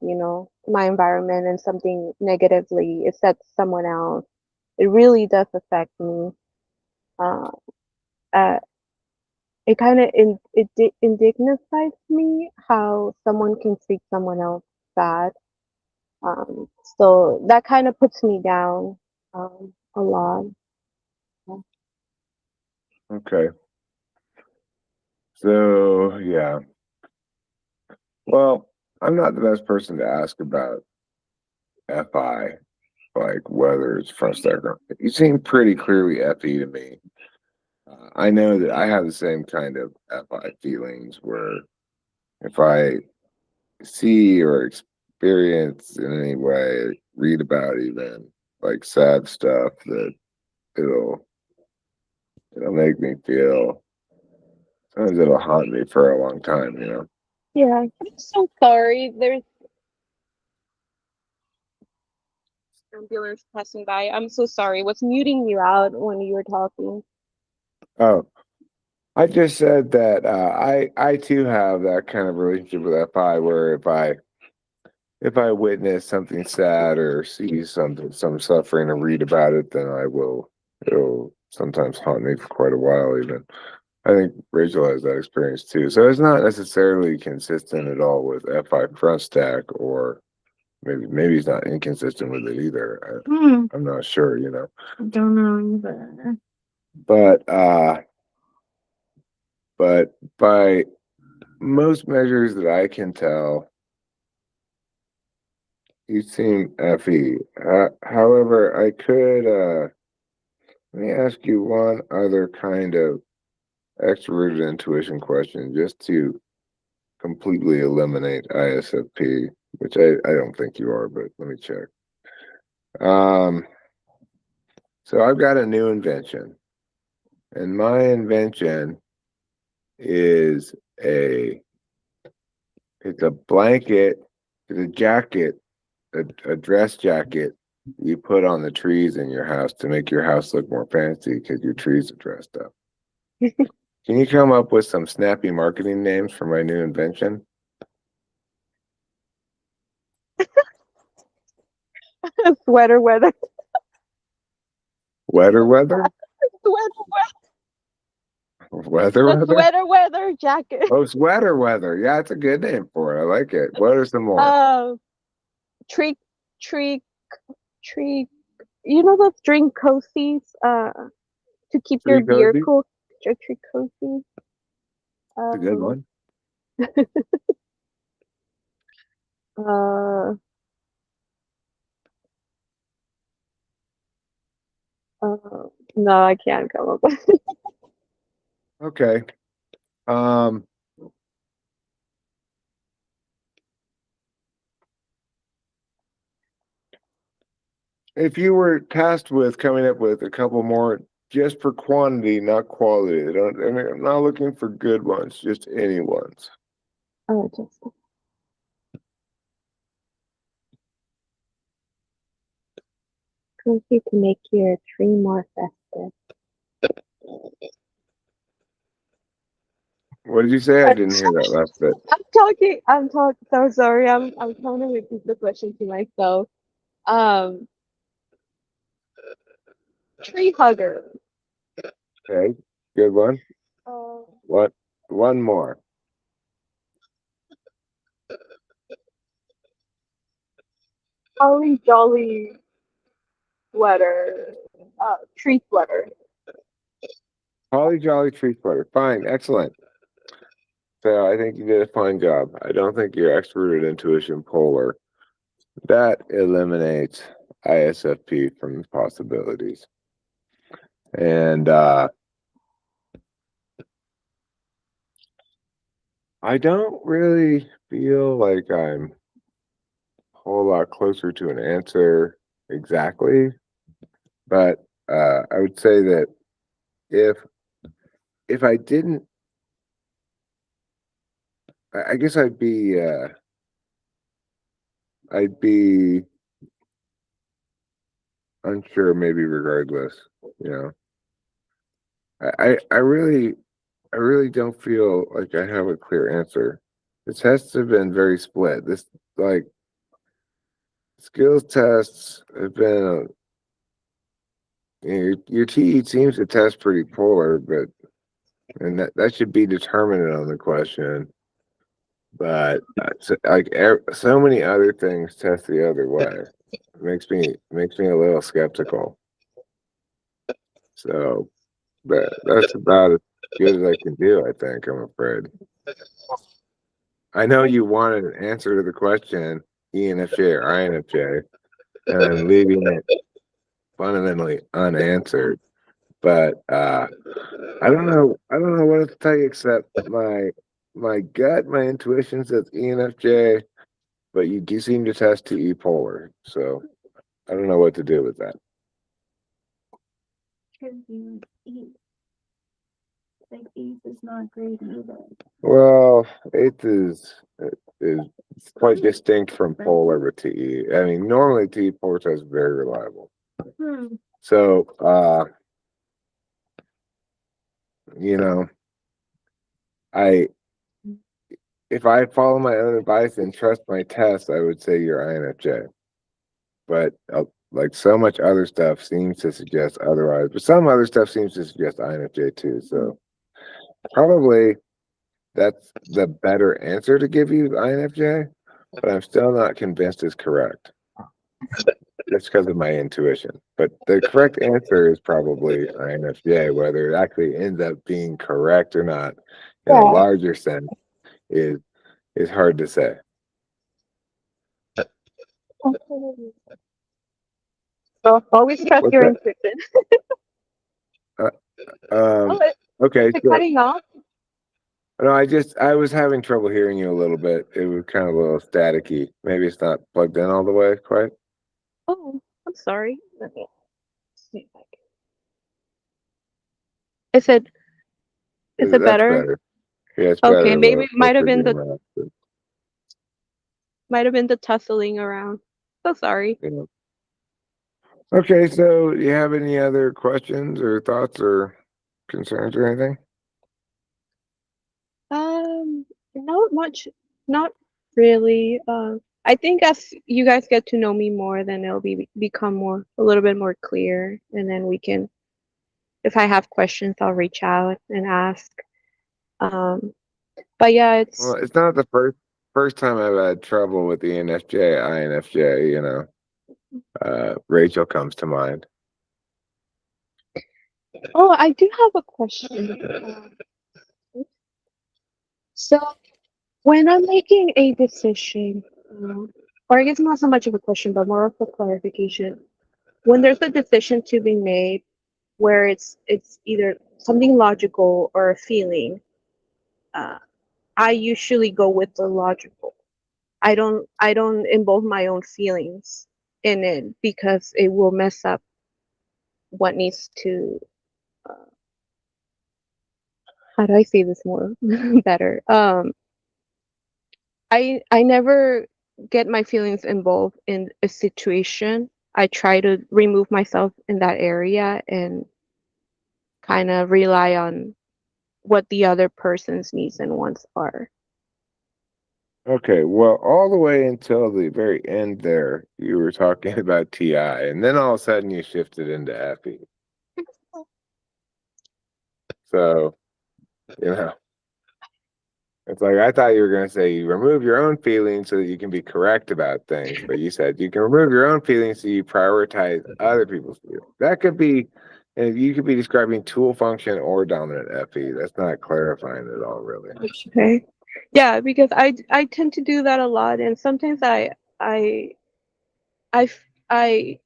B: my environment and something negatively affects someone else, it really does affect me. Uh, uh, it kind of indignifies me how someone can treat someone else bad. So that kind of puts me down a lot.
A: Okay. So yeah. Well, I'm not the best person to ask about FI, like whether it's front stack or you seem pretty clearly FE to me. I know that I have the same kind of FI feelings where if I see or experience in any way, read about even like sad stuff that it'll it'll make me feel sometimes it'll haunt me for a long time, you know.
B: Yeah, I'm so sorry. There's ambulance passing by. I'm so sorry. What's muting you out when you were talking?
A: Oh, I just said that I too have that kind of relationship with FI where if I witness something sad or see some suffering and read about it, then it'll sometimes haunt me for quite a while even. I think Rachel has that experience too. So it's not necessarily consistent at all with FI front stack, or maybe it's not inconsistent with it either. I'm not sure, you know.
C: I don't know either.
A: But by most measures that I can tell, you seem FE. However, I could let me ask you one other kind of extroverted intuition question just to completely eliminate ISFP, which I don't think you are, but let me check. So I've got a new invention, and my invention is it's a blanket, it's a jacket, a dress jacket you put on the trees in your house to make your house look more fancy because your trees are dressed up. Can you come up with some snappy marketing names for my new invention?
B: Sweater weather.
A: Weather weather?
B: Sweater
A: Weather
B: weather.
A: weather?
B: Sweater weather jacket.
A: Oh, sweater weather. Yeah, it's a good name for it. I like it. What are some more?
B: Tree, tree, tree. You know those drink cozies? To keep your
A: Tree
B: beer
A: cozy?
B: cool. Tree cozy.
A: It's a good one.
B: Uh, no, I can't come up with.
A: Okay. Um, if you were tasked with coming up with a couple more just for quantity, not quality. I'm not looking for good ones, just any ones.
B: Oh, just cozy to make your tree more festive.
A: What did you say? I didn't hear that last bit.
B: I'm talking. So sorry. I'm trying to repeat the question to myself. Um, Tree hugger.
A: Okay, good one.
B: Uh,
A: What? One more.
B: Holly Jolly sweater. Tree sweater.
A: Holly Jolly Tree Sweater. Fine, excellent. So I think you did a fine job. I don't think you're expert at intuition polar. That eliminates ISFP from the possibilities. And I don't really feel like I'm a whole lot closer to an answer exactly, but I would say that if I didn't, I guess I'd be unsure maybe regardless, you know. I really don't feel like I have a clear answer. The tests have been very split. This like skills tests have been your TE seems to test pretty polar, but and that should be determinant on the question. But so many other things test the other way. It makes me a little skeptical. So that's about as good as I can do, I think, I'm afraid. I know you wanted an answer to the question, ENFJ or INFJ, and I'm leaving it fundamentally unanswered. But I don't know what to tell you except my gut, my intuition says ENFJ, but you do seem to test to E polar. So I don't know what to do with that.
C: Because you eat. Like eighth is not great either.
A: Well, eighth is quite distinct from polar with TE. I mean, normally TE polar test is very reliable. So, you know, if I follow my own advice and trust my test, I would say you're INFJ. But like so much other stuff seems to suggest otherwise. But some other stuff seems to suggest INFJ too. So probably that's the better answer to give you, INFJ. But I'm still not convinced it's correct. Just because of my intuition. But the correct answer is probably INFJ. Whether it actually ends up being correct or not in a larger sense is hard to say.
B: So always trust
A: What's
B: your
A: that?
B: intuition.
A: Okay,
B: Is it
A: so
B: cutting off?
A: no, I was having trouble hearing you a little bit. It was kind of a little staticky. Maybe it's not plugged in all the way quite.
B: Oh, I'm sorry. Let me see if I can. Is it
A: That's
B: better?
A: better. Yeah, it's
B: Okay,
A: better.
B: maybe it might have been the
A: the
B: tussling around. So sorry.
A: yeah. Okay, so do you have any other questions or thoughts or concerns or anything?
B: Not much, not really. I think as you guys get to know me more, then it'll become a little bit more clear, and then we can, if I have questions, I'll reach out and ask. But yeah,
A: Well, it's not the first time I've had trouble with the ENFJ, INFJ, you know. Rachel comes to mind.
B: Oh, I do have a question. So when I'm making a decision, or I guess not so much of a question, but more of a clarification, when there's a decision to be made where it's either something logical or a feeling, uh, I usually go with the logical. I don't involve my own feelings in it because it will mess up what needs to. Uh, how do I say this more better? I never get my feelings involved in a situation. I try to remove myself in that area and kind of rely on what the other person's needs and wants are.
A: Okay, well, all the way until the very end there, you were talking about TI, and then all of a sudden you shifted into FE. So, you know, it's like I thought you were going to say you remove your own feelings so that you can be correct about things, but you said you can remove your own feelings so you prioritize other people's feelings. That could be, and you could be describing tool function or dominant FE. That's not clarifying at all, really.
B: Okay. Yeah, because I tend to do that a lot, and sometimes I I I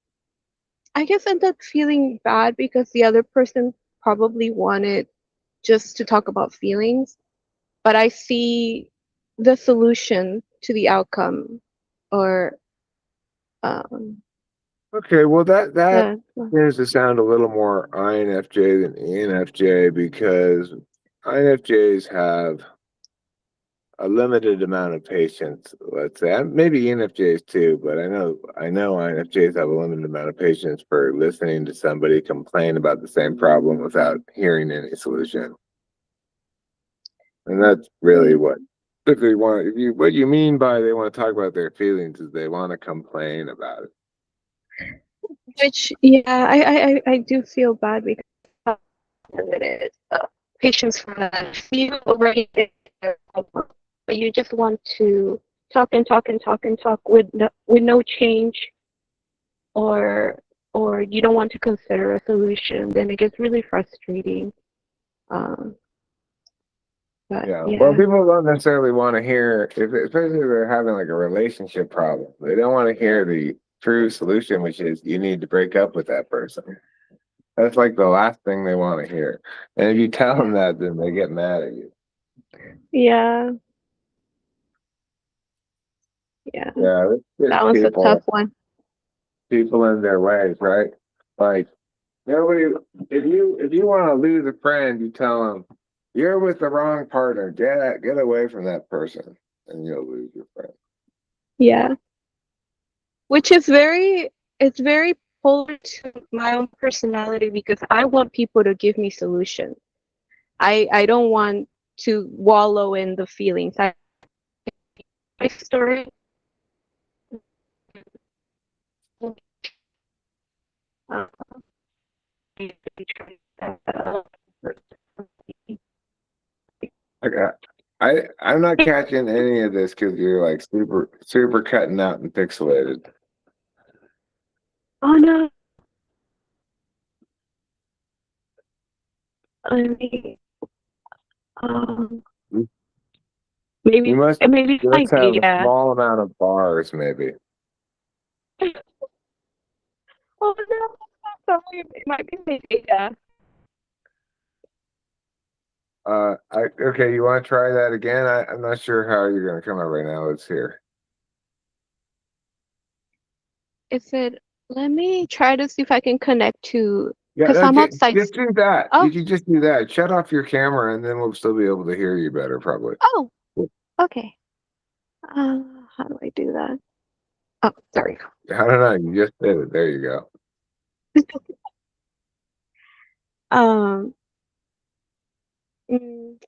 B: I guess end up feeling bad because the other person probably wanted just to talk about feelings, but I see the solution to the outcome, or um
A: Okay, well that
B: yeah.
A: tends to sound a little more INFJ than ENFJ because INFJs have a limited amount of patience. Let's say maybe ENFJs too, but I know INFJs have a limited amount of patience for listening to somebody complain about the same problem without hearing any solution. And that's really what if they want. If you what you mean by they want to talk about their feelings is they want to complain about it.
B: Which, yeah, I do feel bad because it is patience for that. You already did their homework, but you just want to talk and talk and talk and talk with no change, or you don't want to consider a solution. Then it gets really frustrating. Um, but
A: Yeah. Well,
B: yeah,
A: people don't necessarily want to hear, especially if they're having like a relationship problem. They don't want to hear the true solution, which is you need to break up with that person. That's like the last thing they want to hear. And if you tell them that, then they get mad at you.
B: yeah, yeah.
A: Yeah, it's
B: That
A: just
B: was a tough one.
A: people in their ways, right? Like nobody. If you want to lose a friend, you tell them you're with the wrong partner. Get away from that person, and you'll lose your friend.
B: Yeah, which is it's very polar to my own personality because I want people to give me solutions. I don't want to wallow in the feelings. My story. Uh,
A: Okay. I'm not catching any of this because you're like super cutting out and pixelated.
B: oh no, I mean, um,
A: You
B: maybe
A: must
B: maybe it's
A: you
B: my
A: must have a
B: data.
A: small amount of bars, maybe.
B: Oh no, sorry, it might be my data.
A: Okay, you want to try that again? I'm not sure how you're gonna come out right now. Let's hear.
B: It said, let me try to see if I can connect to,
A: Yeah,
B: because
A: no,
B: I'm outside.
A: just do that.
B: Oh,
A: You can just do that. Shut off your camera, and then we'll still be able to hear you better, probably.
B: oh, okay. How do I do that? Oh, sorry.
A: I don't know. You just did it. There you go.
B: Um,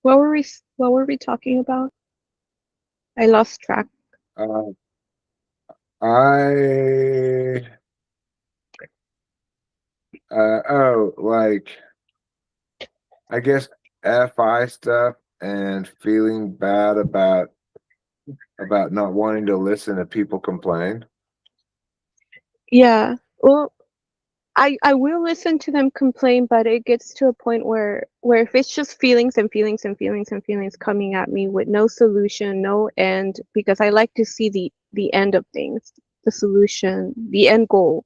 B: what were we talking about? I lost track.
A: Uh, I like I guess FI stuff and feeling bad about not wanting to listen to people complain.
B: Yeah. Well, I will listen to them complain, but it gets to a point where if it's just feelings and feelings and feelings and feelings coming at me with no solution, no end, because I like to see the end of things, the solution, the end goal.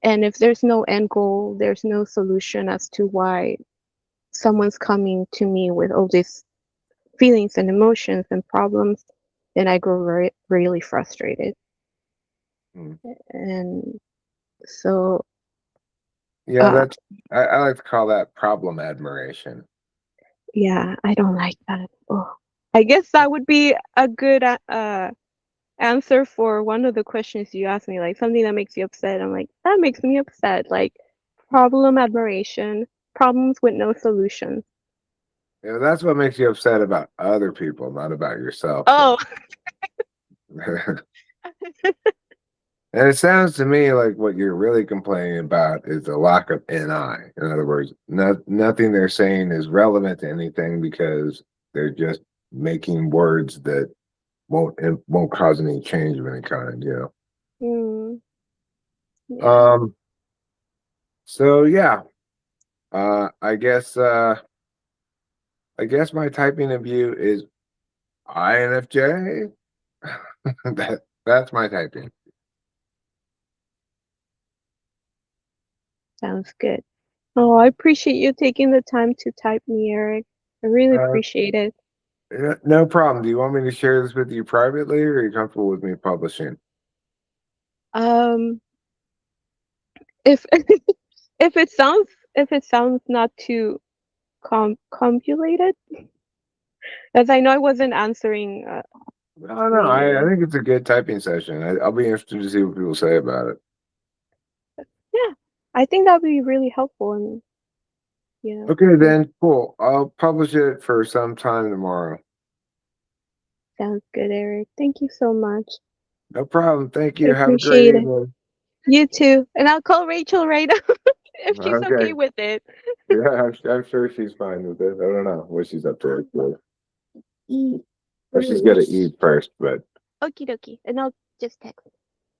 B: And if there's no end goal, there's no solution as to why someone's coming to me with all these feelings and emotions and problems, then I grow really frustrated.
A: Hmm.
B: And so,
A: Yeah,
B: uh,
A: I like to call that problem admiration.
B: yeah, I don't like that. Oh, I guess that would be a good answer for one of the questions you asked me, like something that makes you upset. I'm like, that makes me upset. Like problem admiration, problems with no solution.
A: You know, that's what makes you upset about other people, not about yourself.
B: Oh,
A: And it sounds to me like what you're really complaining about is the lack of NI. In other words, nothing they're saying is relevant to anything because they're just making words that won't cause any change of any kind.
B: mm, yeah,
A: Um. So yeah. I guess my typing of you is INFJ. That's my typing.
B: sounds good. Oh, I appreciate you taking the time to type me, Eric. I really
A: Uh,
B: appreciate it.
A: no problem. Do you want me to share this with you privately, or are you comfortable with me publishing?
B: Um, if if it sounds not too compulated, As I know I wasn't answering.
A: No, I think it's a good typing session. I'll be interested to see what people say about it.
B: Yeah, I think that would be really helpful. And
A: Okay, then cool. I'll publish it for some time tomorrow.
B: sounds good, Eric. Thank you so much.
A: No problem. Thank
B: I
A: you. Have a great
B: appreciate it.
A: evening.
B: You too. And I'll call Rachel right now if she's
A: Okay.
B: okay with it.
A: Yeah, I'm sure she's fine with it. I don't know what she's up to.
C: Eat.
A: Well, she's got to eat first, but
B: Okie dokie. And I'll just text.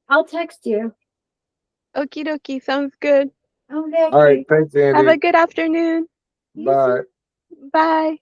C: I'll text you.
B: Okie dokie. Sounds good.
C: Okay.
A: all right. Thanks,
B: Have a
A: Andy.
B: good afternoon.
C: You
A: Bye.
C: too.
B: Bye.